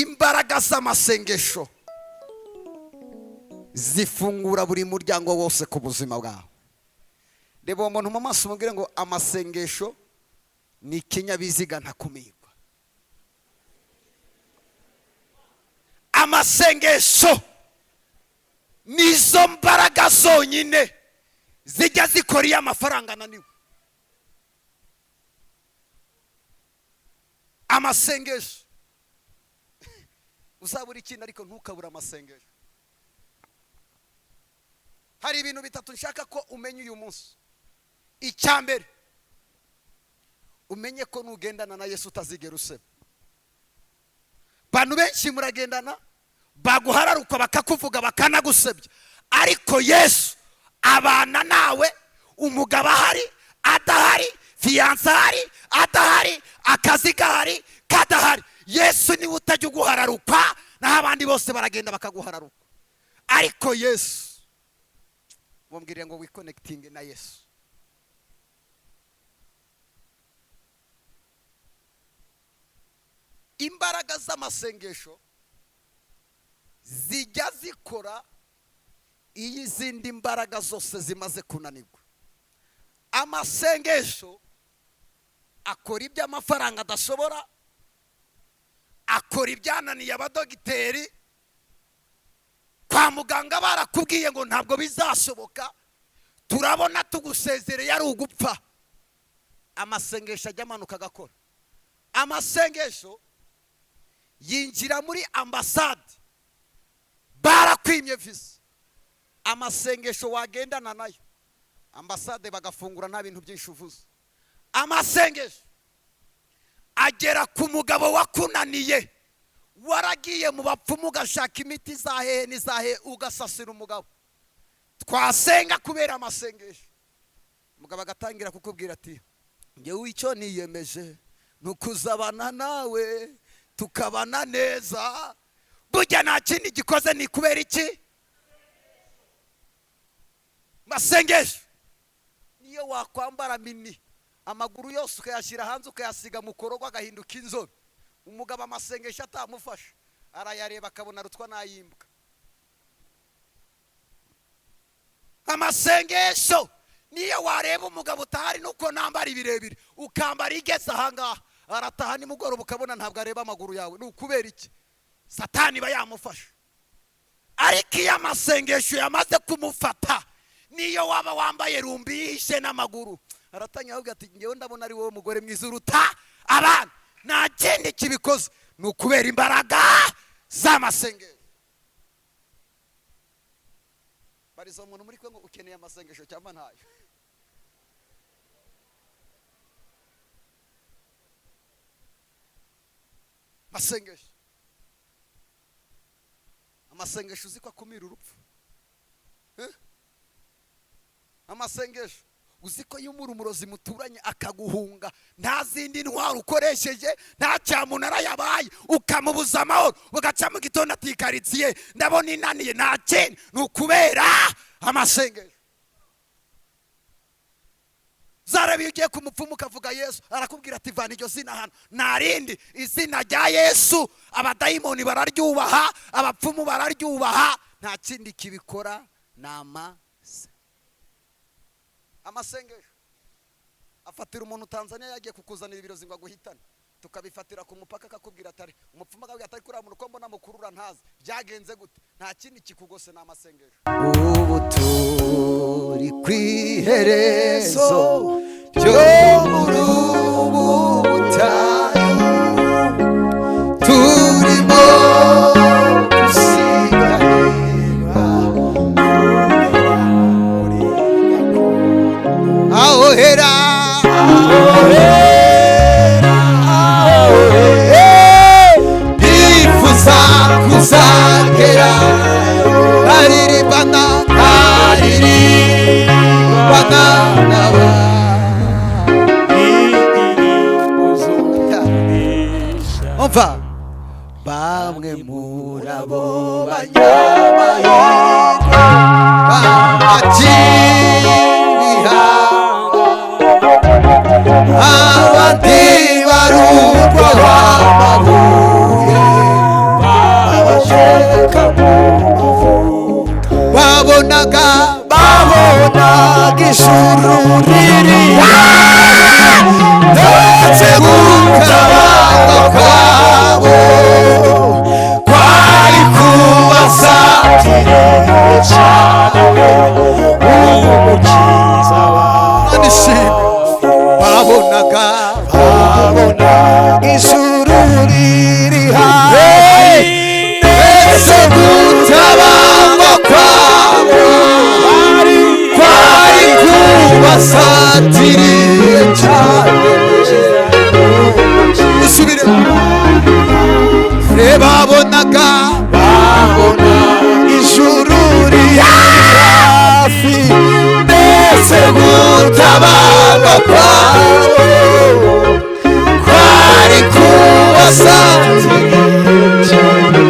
imbaraga z'amasengesho zifungura buri muryango wose ku buzima bwawe. Reba uwo muntu mu maso umubwire ngo amasengesho ni ikinyabiziga ntakumirwa. Amasengesho nizo mbaraga zonyine zijya zikora iyo amafaranga ananiwe. Amasengesho uzabura ikintu ariko ntukabura amasengesho. Hari ibintu bitatu nshaka ko umenya uyu munsi. Icyambere, umenye ko nugendana na Yesu utazigera useba. Bantu benshi muragendana baguhararuka bakakuvuga bakanagusebya, ariko Yesu abana nawe, umugabo ahari adahari, fiyansa ahari adahari, akazi gahari kadahari, Yesu niwe utajya uguhararuka, naho abandi bose baragenda bakaguhararuka. Ariko Yesu wambwiriye ngo wiconnecting na Yesu. Imbaraga z'amasengesho zijya zikora iyo izindi mbaraga zose zimaze kunanirwa. Amasengesho akora ibyo amafaranga adashobora, akora ibyananiye abadogiteri. Kwa muganga barakubwiye ngo ntabwo bizashoboka, turabona tugusezereye ari ugupfa. Amasengesho ajya amanuka agakora. Amasengesho yinjira muri ambasade, barakwimye visa. Amasengesho wagendana nayo ambasade bagafungura nta bintu byinshi uvuze. Amasengesho agera ku mugabo wakunaniye, waragiye mu bapfumu ugashaka imiti zahehe n'izahe ugasasira umugabo. Twasenga kubera amasengesho, umugabo agatangira kukubwira ati ngewe icyo niyemeje nukuzabana nawe tukabana neza. Burya nta kindi gikoze ni kubera iki? Masengesho niyo wakwambara mini amaguru yose ukayashyira hanze ukayasiga mu korogo agahinduka inzobe, umugabo amasengesho atamufasha arayareba akabona rutwa nayimbwa. Amasengesho niyo wareba umugabo utahari nuko nambara ibirebire ukambara igeze ahangaha, arataha nimugoroba ukabona ntabwo areba amaguru yawe. Ni ukubera iki? Satani bayamufasha. Ariko iyo amasengesho yamaze kumufata, niyo waba wambaye rumbi yishe n'amaguru, aratanya avuga ati ngewe ndabona ari wowe mugore mwiza uruta abana. Nta kindi kibikoze, ni ukubera imbaraga z'amasengesho. Barizo umuntu muri kwe ngo ukeneye amasengesho cyangwa ntayo? Masengesho, amasengesho uziko akumira urupfu. Amasengesho uziko iyo umurozi muturanye akaguhunga, nta zindi ntwaro ukoresheje, nta cyamunara yabaye ukamubuza amahoro, ugaca mu gitondo atikaritsiye ndabona inaniye, nta kindi, ni ukubera amasengesho. Zarabi ugiye ku mupfumu ukavuga Yesu, arakubwira ati vana iryo zina hano. Narindi izina rya Yesu abadayimoni bararyubaha, abapfumu bararyubaha, nta kindi kibikora nama. Amasengesho afatira umuntu Tanzania yagiye kukuzanira ibirozi ngo aguhitane, tukabifatira ku mupaka akakubwira atari umupfumu akabwira atari kuri umuntu ko mbona mukurura ntazi byagenze gute, nta kindi kikugose na amasengesho. Ubu turi kwiherezo ryo muri ubu butayu, turimo dusiganirwa ahohera bifuza kuzagera aririmbana nawe. Umva bamwe muri abo banyamahirwe bakiriha, abandi barutwa amabuye ijuru riri ndetse gutabarwa kwabo kwari kubasatiriye cyane umukiza wabo babonaga ijuru riri hafi ndetse gutabarwa kwabo kwari kubasatiriye cyane usubire babonaga ijuru riri hafi ndetse gutabarwa kwabo kwari kubasatiriye cyane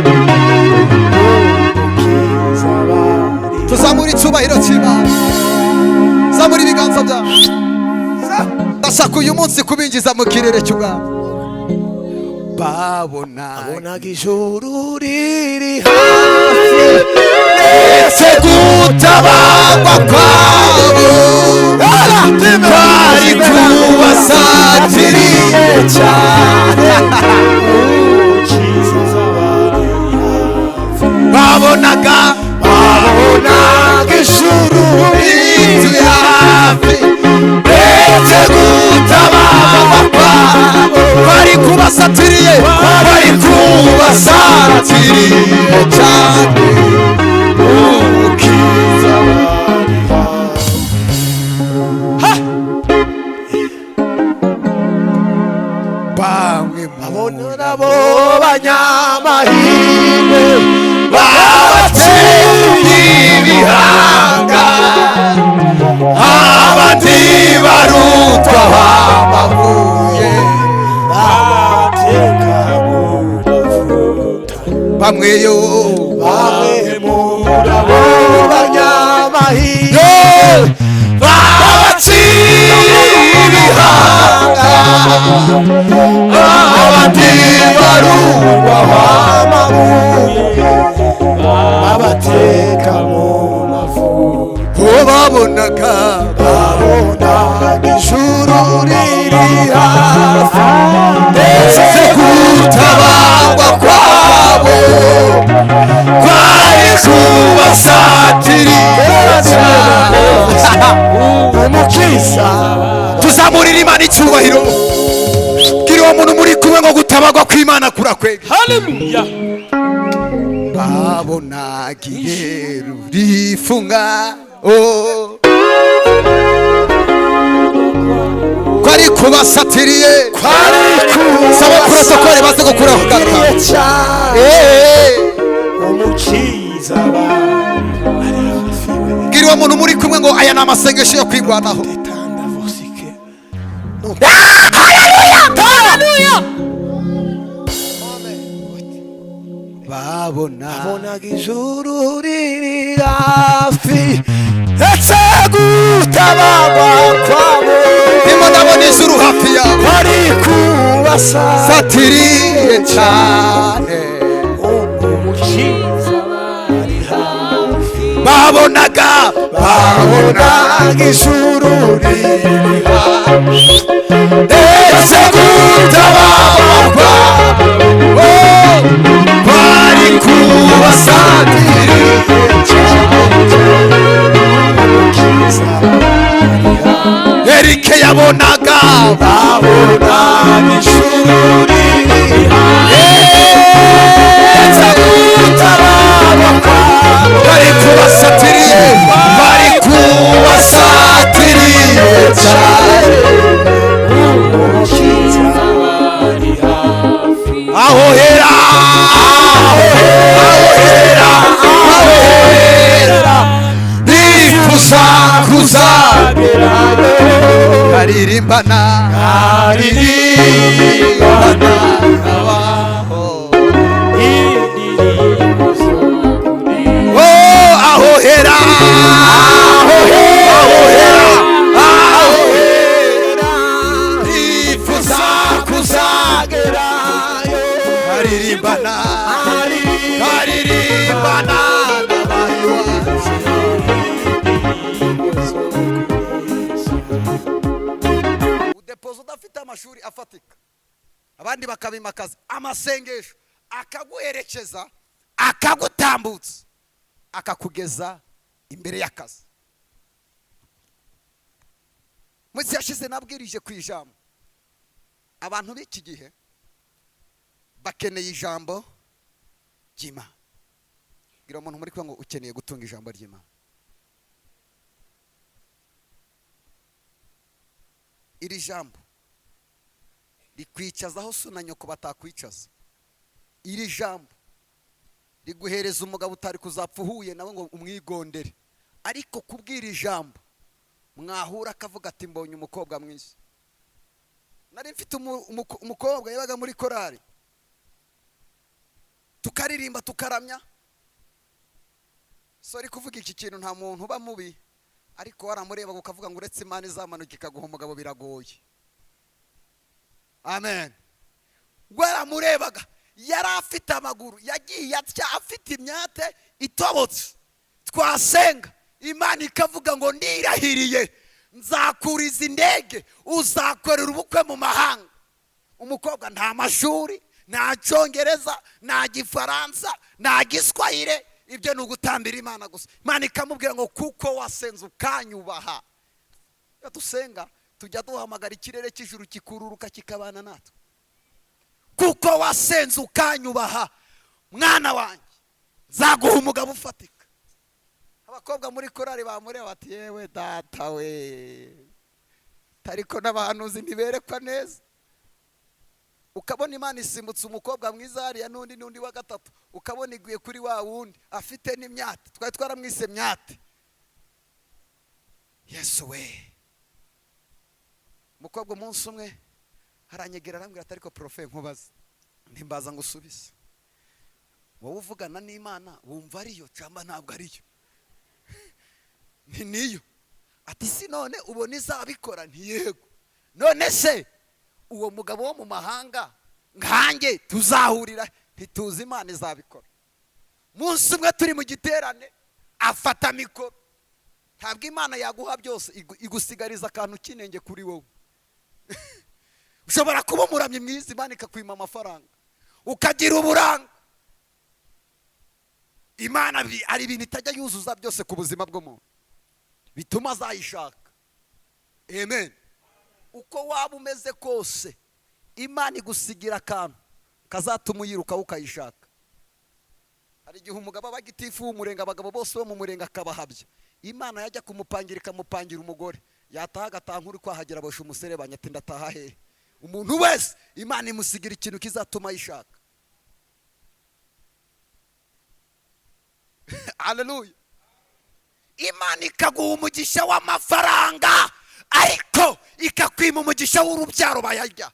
tuzamura icyubahiro cy'Imana zamura ibiganza byawe ndashaka uyu munsi kubinjiza mu kirere cy'ubwami babonaga ijuru riri hafi ndetse gutabarwa kwabo kwari kubasatiriye cyane babonaga ijuru riri hafi ndetse gutabarwa kwabo bari kubasatiriye bari kubasatiriye cyane umukiza bamwe babona bo banyamahirwe babateye ibihanga abandi barutwa amabuye bamwe yo bamwe muri abo banyamahirwe babaciye ibihanga abandi barubahwa amabuye babateka mu mavuta babonaga ijuru riri hafi ndetse gutabarwa kwabo kwari kubasatiriye cyane umukiza tuzamurira Imana icyubahiro bwira uwo muntu muri kumwe ngo gutabarwa kw'Imana kurakwega Haleluya. babonaga iheru rifunga kwari kubasatiriye saba protokole baze gukura kugaruka umukiza bwira uwo muntu muri kumwe ngo aya ni amasengesho yo kwigwanaho babonaga ijuru riri hafi ndetse gutabarwa kwabo ndimo ndabona ijuru hafi yawe bari kubasatiriye cyane umukiza bari hafi babonaga ijuru riri hafi ndetse gutabarwa kwabo bari kubasatiriye Erike yabonaga ijuru riri hafi ndetse gutabarwa kwabo bari kubasatiriye cyane aho hera nifuza kuzagerayo karirimbana aho hera nifuza kuzagerayo karirimbana by'ukuri afatika, abandi bakabimakaza. Amasengesho akaguherekeza, akagutambutsa, akakugeza imbere y'akazi. Munsi yashize nabwirije ku ijambo. Abantu b'iki gihe bakeneye ijambo ry'Imana. Gira umuntu muri kwa ngo ukeneye gutunga ijambo ry'Imana. Iri jambo rikwicazaho so na nyoko batakwicaza. Iri jambo riguhereza umugabo utari kuzapfa uhuye nawe ngo umwigondere, ariko kubwira ijambo mwahura akavuga ati mbonye umukobwa mwiza. Nari mfite umukobwa yabaga muri korari, tukaririmba tukaramya. Sorry kuvuga iki kintu, nta muntu uba mubi, ariko waramureba ukavuga ngo uretse Imana izamanuka ikaguha umugabo biragoye. Amen. Waramurebaga yari afite amaguru, yagiye atya afite imyate itobotse. Twasenga Imana ikavuga ngo ndirahiriye nzakuriza indege uzakorera ubukwe mu mahanga. Umukobwa nta mashuri, nta Cyongereza, nta Gifaransa, nta Giswahili, ibyo ni ugutambira Imana gusa. Imana ikamubwira ngo kuko wasenze ukanyubaha. Iyo dusenga tujya duhamagara ikirere cy'ijuru kikururuka kikabana natwe. Kuko wasenze ukanyubaha mwana wanjye nzaguha umugabo ufatika. Abakobwa muri korari bamureba bati yewe data we, tariko n'abahanuzi ntiberekwa neza. Ukabona Imana isimbutse umukobwa mwiza hariya n'undi wa gatatu, ukabona iguye kuri wa wundi afite n'imyate. Twari twaramwise myate. Yesu we. Umukobwa umunsi umwe haranyegera arambwira ati ariko profe nkubaza, ntimbaza ngo usubize, wowe uvugana n'Imana wumva ariyo cyangwa ntabwo ariyo? Niyo. Ati si none ubona izabikora? Ntiyego. None se uwo mugabo wo mu mahanga nkanjye tuzahurira? Ntituzi Imana izabikora. Munsi umwe turi mu giterane afata mikoro. Ntabwo Imana yaguha byose, igusigariza akantu kinenge kuri wowe. Ushobora kuba umuramyi mwiza, Imana ikakwima amafaranga ukagira uburanga. Imana ari ibintu itajya yuzuza byose ku buzima bw'umuntu bituma azayishaka. Amen. Uko waba umeze kose Imana igusigira akantu kazatuma uyiruka ukayishaka. Hari igihe umugabo aba gitifu w'umurenge, abagabo bose bo mu murenge akabahabya. Imana yajya kumupangira ikamupangira umugore, yataha agataha nk'uri kwahagera abosha umuserebanya ati ndataha hehe. Umuntu wese Imana imusigira ikintu kizatuma ayishaka. Haleluya. Imana ikaguha umugisha w'amafaranga, ariko ikakwima umugisha w'urubyaro bayarya.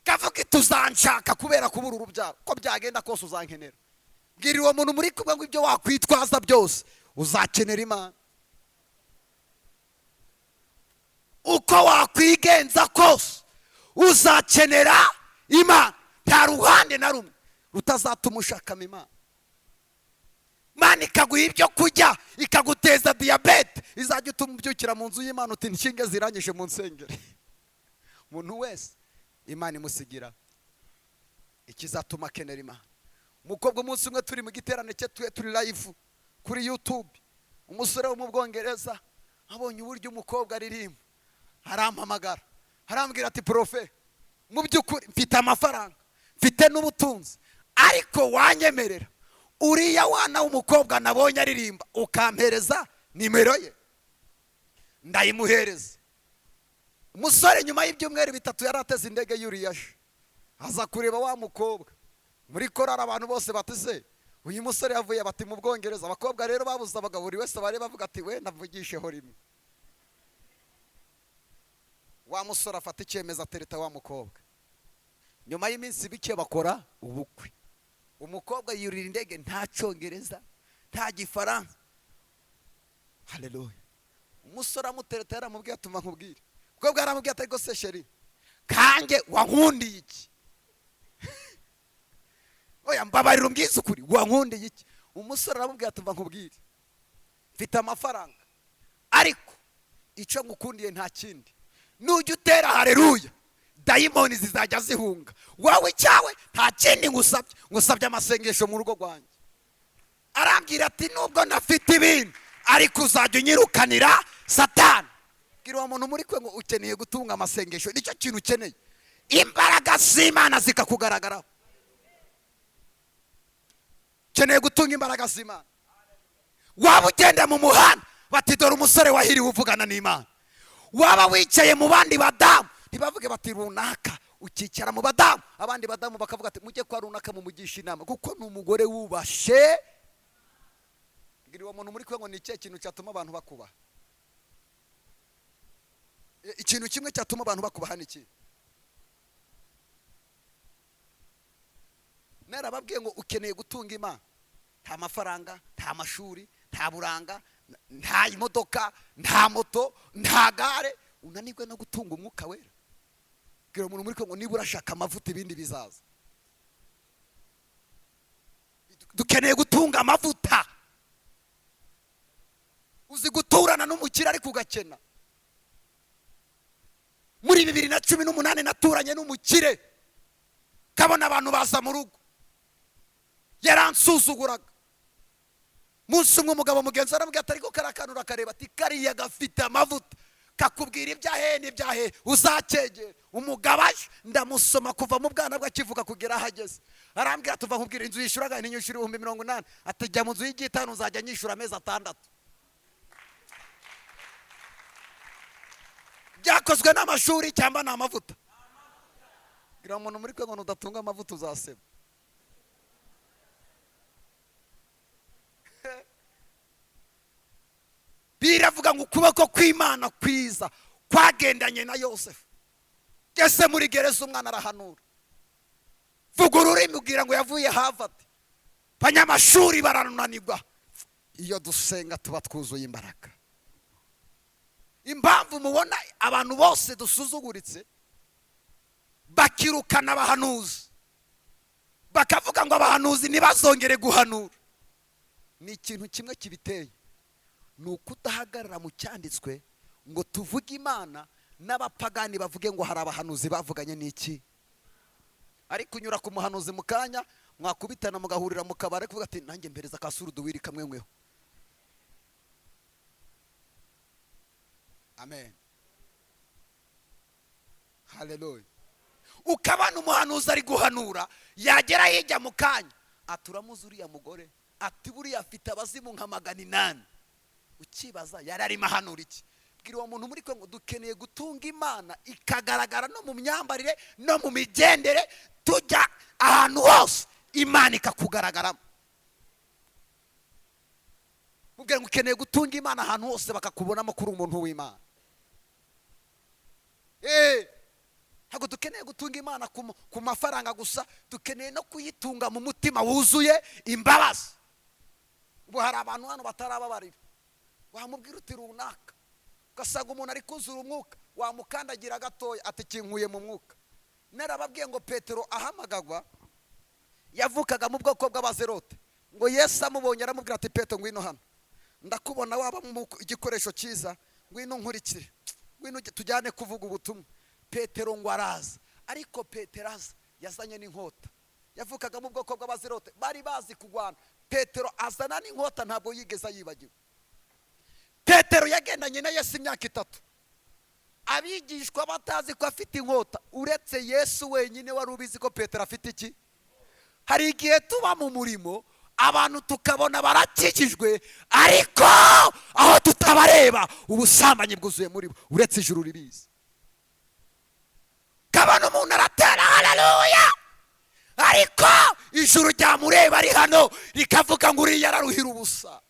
Kavuga tuzanshaka kubera kubura urubyaro, ko byagenda kose uzankenera. Bwira uwo muntu muri kumwe ngo ibyo wakwitwaza byose uzakenera Imana. Uko wakwigenza kose uzakenera Imana. Nta ruhande na rumwe rutazatuma ushakamo Imana. Imana ikaguha ibyo kurya, ikaguteza diyabete, izajya utuma ubyukira mu nzu y'Imana uti inshinge zirangije mu nsengero. Umuntu wese Imana imusigira ikizatuma akenera Imana. Umukobwa umunsi umwe turi mu giterane cye turi live kuri YouTube, umusore wo mu Bwongereza abonye uburyo umukobwa aririmba, arampamagara arambwira ati profe, mu by'ukuri mfite amafaranga, mfite n'ubutunzi, ariko wanyemerera uriya wana w'umukobwa nabonye aririmba ukampereza nimero ye? Ndayimuhereza. Umusore nyuma y'ibyumweru bitatu yarateze indege yuriyaje aza kureba wa mukobwa muri korari. Abantu bose batise uyu musore yavuye bati mu Bwongereza. Abakobwa rero babuze abagabo, buri wese bari bavuga ati we navugisheho rimwe. Wa musore afata icyemezo atereta wa mukobwa. Nyuma y'iminsi bike bakora ubukwe. Umukobwa yurira indege nta Cyongereza, nta Gifaransa. Haleluya. Umusore amutereta yaramubwiye atuma nkubwire. Umukobwa yaramubwiye ati ariko se sheri, kange wankundiye iki? Oya mbabarira umbwize ukuri, wankundiye iki? Umusore aramubwiye ati mva nkubwire, mfite amafaranga, ariko icyo ngukundiye nta kindi, nujya utera haleluya dayimoni zizajya zihunga. Wowe icyawe nta kindi ngusabye amasengesho mu rugo rwanjye. Arambwira ati nubwo nafite ibintu ariko uzajya unyirukanira Satani. Bwira uwo muntu muri kwe ngo ukeneye gutunga amasengesho, nicyo kintu ukeneye. Imbaraga z'Imana zikakugaragaraho. Ukeneye gutunga imbaraga z'Imana. Waba ugenda mu muhanda bati dore umusore wahiriwe uvugana n'Imana. Waba wicaye mu bandi badamu ntibavuge bati runaka, ukicara mu badamu abandi badamu bakavuga ati mujye kwa runaka mu mugisha inama kuko ni umugore wubashe. Bwira uwo muntu muri kwe ngo ni ikihe kintu cyatuma abantu bakubaha? Ikintu kimwe cyatuma abantu bakubaha ni iki? Narababwiye ngo ukeneye gutunga Imana. Nta mafaranga, nta mashuri, nta buranga, nta imodoka, nta moto, nta gare, unanirwe no gutunga umwuka wera. Bwira umuntu muri kwe ngo niba urashaka amavuta ibindi bizaza. Dukeneye gutunga amavuta. Uzi guturana n'umukire ariko ugakena. Muri 2018 naturanye n'umukire, kabona abantu baza mu rugo, yaransuzuguraga. Munsi umwe umugabo mugenzi arambwira ati ariko karakanura kareba ati kariya gafite amavuta kakubwira ibyahe uzakegera. Umugabo aje ndamusoma kuva mu bwana bwe akivuga kugera ahageze. Arambwira tuva nkubwira inzu yishuraga n'inyishura 80,000 ati jya mu nzu y'igitanu uzajya nyishura amezi 6. Byakozwe n'amashuri cyangwa n'amavuta? Bwira umuntu muri kwe ngo udatunga amavuta uzaseba. Biravuga ngo ukuboko kw'Imana kwiza kwagendanye na Yosefu. Gese muri gereza umwana arahanura. Vuga ururimi ubwira ngo yavuye Harvard. Banyamashuri barananirwa. Iyo dusenga tuba twuzuye imbaraga. Impamvu mubona abantu bose dusuzuguritse bakirukana abahanuzi bakavuga ngo abahanuzi ntibazongere guhanura, ni ikintu kimwe kibiteye. Ni ukudahagarara mu cyanditswe ngo tuvuge Imana n'abapagani bavuge ngo hari abahanuzi bavuganye n'iki. Ariko unyura ku muhanuzi mu kanya mwakubitana mugahurira mu kabare kuvuga ati nanjye mpereza kasuruduwiri kamwenyweho. Amen. Hallelujah. Ukabana umuhanuzi ari guhanura yagera yijya mu kanya aturamuza uriya mugore ati buriya afite abazimu nka 800. Ukibaza yarari mahanura iki? Bwira uwo muntu muri kwe ngo dukeneye gutunga Imana ikagaragara no mu myambarire no mu migendere, tujya ahantu hose Imana ikakugaragaramo. Mubwira ngo ukeneye gutunga Imana ahantu hose bakakubonamo kuri umuntu w'Imana. Ntabwo dukeneye gutunga Imana ku mafaranga gusa, dukeneye no kuyitunga mu mutima wuzuye imbabazi. Ubu hari abantu hano batarababarira, wamubwira uti runaka ugasanga umuntu ari kuzura umwuka, wamukandagira gatoya ati kinkuye mu mwuka. Narababwiye ngo Petero ahamagagwa yavukaga mu bwoko bw'abazerote, ngo Yesu amubonye aramubwira ati Petero ngwino hano, ndakubona waba mu igikoresho cyiza, ngwino nkurikire, ngwino tujyane kuvuga ubutumwa. Petero ngo araza, ariko Petero aza yazanye n'inkota. Yavukaga mu bwoko bw'abazerote bari bazi kugwana. Petero azana n'inkota ntabwo yigeze yibagiwe. Petero yagendanye na Yesu imyaka 3. Abigishwa batazi ko afite inkota, uretse Yesu wenyine wari ubizi ko Petero afite iki. Hari igihe tuba mu murimo abantu tukabona barakikijwe, ariko aho tutabareba ubusambanyi bwuzuye muri bo, uretse ijuru ribizi. Kabana umuntu aratera haleluya, ariko ijuru ryamureba ari hano rikavuga ngo uriya araruhira ubusa.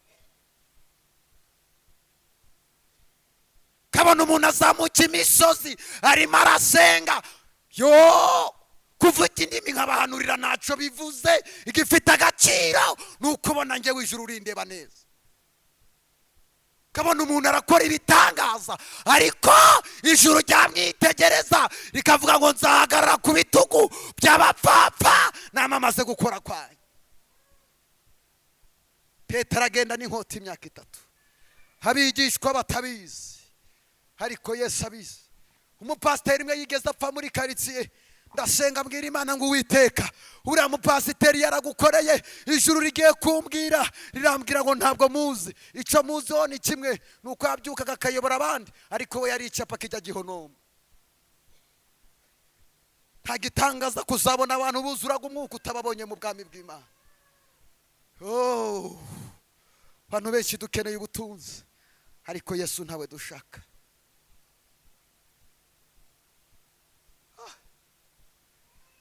Kabana umuntu azamuka imisozi arimo arasenga, yo kuvuga indimi nkabahanurira ntacyo bivuze, igifite agaciro nuko ubona njye w'ijuru rindeba neza. Kabona umuntu arakora ibitangaza, ariko ijuru ryamwitegereza rikavuga ngo nzahagarara ku bitugu by'abapfapfa namamaze gukora kwayo. Petero agenda n'inkota imyaka 3, abigishwa batabizi, ariko Yesu abizi. umupasiteri umwe yigeze apfa muri karitsiye, ndasenga mbwira Imana ngo Uwiteka, uriya mupasiteri yaragukoreye, ijuru rigiye kumbwira rirambwira ngo ntabwo muzi, icyo muziho ni kimwe, nuko yabyukaga akayobora abandi, ariko we yari icyapa kijya gihonoma. nta gitangaza kuzabona abantu buzuraga umwuka utababonye mu bwami bw'Imana. Abantu benshi dukeneye ubutunzi, ariko Yesu ntawe dushaka.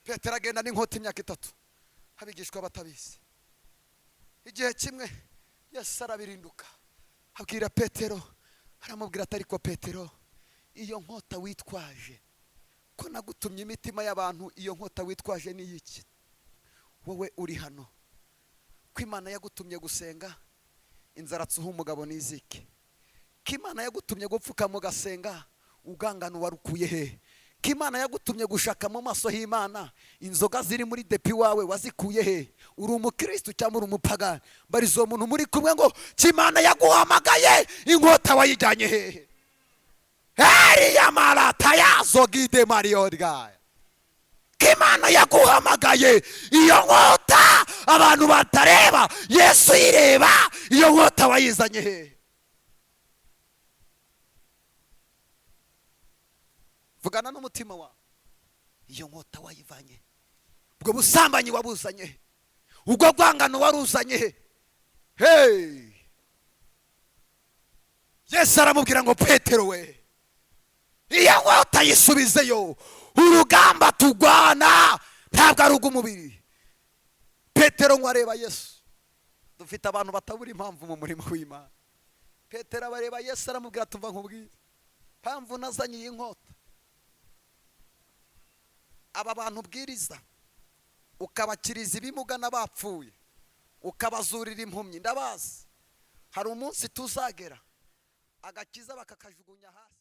Petero agenda n'inkota imyaka 3, abigishwa batabizi. Igihe kimwe Yesu arabirinduka, abwira Petero, aramubwira ati ariko Petero, iyo nkota witwaje, ko nagutumye imitima y'abantu, iyo nkota witwaje ni iki? Wowe uri hano ko Imana yagutumye gusenga, inzara tsuha umugabo nizike, ko Imana yagutumye gupfuka mu gasenga, ugangano warukuye he? Ko Imana yagutumye gushaka mu maso h'Imana, inzoga ziri muri depi wawe wazikuye he? Uri umukristo cyangwa uri umupagani? Barizo umuntu muri kumwe ngo Imana yaguhamagaye, inkota wayijyanye hehe? Heriya marata yazo gide mariorga. Ko Imana yaguhamagaye, iyo nkota abantu batareba, Yesu yireba, iyo nkota wayizanye hehe? Vugana n'umutima wawe, iyo nkota wayivanye, ubwo busambanyi wabuzanye, ubwo gwangano waruzanye he? Yesu aramubwira ngo Petero we, iyo nkota yisubizeyo, urugamba tugwana ntabwo ari ugumubiri. Petero ngo areba Yesu. Dufite abantu batabura impamvu mu murimo w'Imana. Petero abareba Yesu aramubwira tuva nkubwiza, mpamvu nazanye iyi nkota, aba bantu ubwiriza ukabakiriza ibimuga n'abapfuye, ukabazurira impumyi, ndabazi hari umunsi tuzagera agakiza bakakajugunya hasi.